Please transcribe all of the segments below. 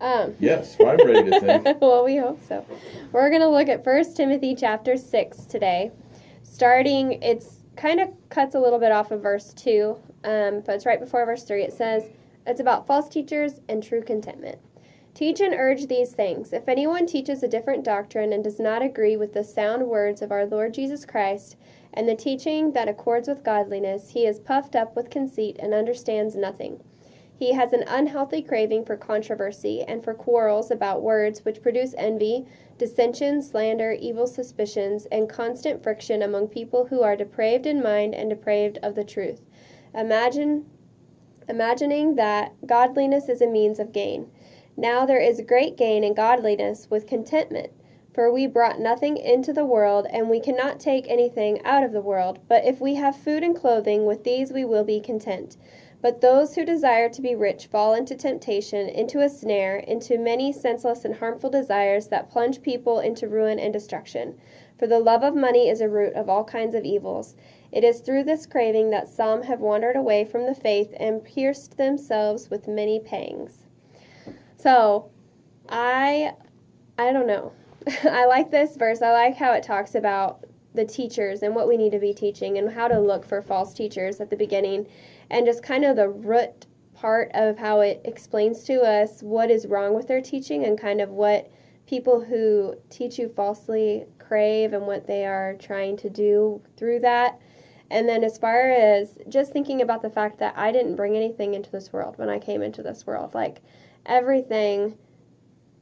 Yes, I'm ready to think. Well, we hope so. We're going to look at 1 Timothy chapter 6 today. Starting, it's kind of cuts a little bit off of verse 2, but it's right before verse 3. It says, it's about false teachers and true contentment. Teach and urge these things. If anyone teaches a different doctrine and does not agree with the sound words of our Lord Jesus Christ and the teaching that accords with godliness, he is puffed up with conceit and understands nothing. He has an unhealthy craving for controversy and for quarrels about words which produce envy, dissension, slander, evil suspicions, and constant friction among people who are depraved in mind and depraved of the truth. Imagining that godliness is a means of gain. Now there is great gain in godliness with contentment. For we brought nothing into the world, and we cannot take anything out of the world. But if we have food and clothing, with these we will be content. But those who desire to be rich fall into temptation, into a snare, into many senseless and harmful desires that plunge people into ruin and destruction. For the love of money is a root of all kinds of evils. It is through this craving that some have wandered away from the faith and pierced themselves with many pangs. So, I don't know. I like this verse. I like how it talks about the teachers and what we need to be teaching and how to look for false teachers at the beginning, and just kind of the root part of how it explains to us what is wrong with their teaching and kind of what people who teach you falsely crave and what they are trying to do through that. And then as far as just thinking about the fact that I didn't bring anything into this world when I came into this world, like everything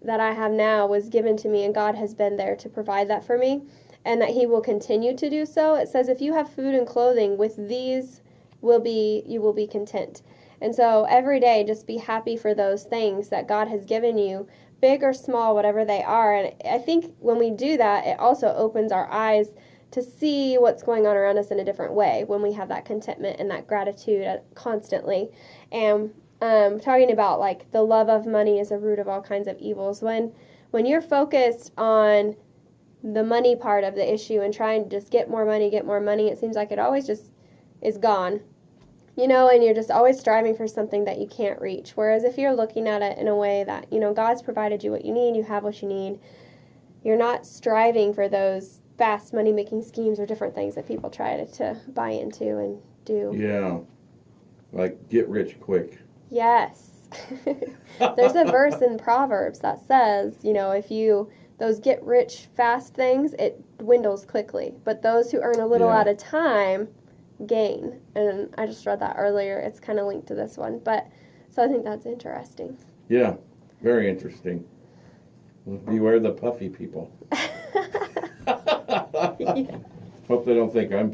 that I have now was given to me, and God has been there to provide that for me, and that He will continue to do so. It says, if you have food and clothing, with these you will be content. And so every day, just be happy for those things that God has given you, big or small, whatever they are. And I think when we do that, it also opens our eyes to see what's going on around us in a different way when we have that contentment and that gratitude constantly. And talking about like the love of money is a root of all kinds of evils. When you're focused on the money part of the issue and trying to just get more money, it seems like it always just is gone. And you're just always striving for something that you can't reach. Whereas if you're looking at it in a way that, God's provided you what you need, you have what you need, you're not striving for those fast money-making schemes or different things that people try to buy into and do. Yeah, like get rich quick. Yes. There's a verse in Proverbs that says, if those get rich fast things, it dwindles quickly. But those who earn a little at a time gain. And I just read that earlier. It's kind of linked to this one. So I think that's interesting. Yeah, very interesting. Beware the puffy people. Yeah. Hope they don't think I'm puffy.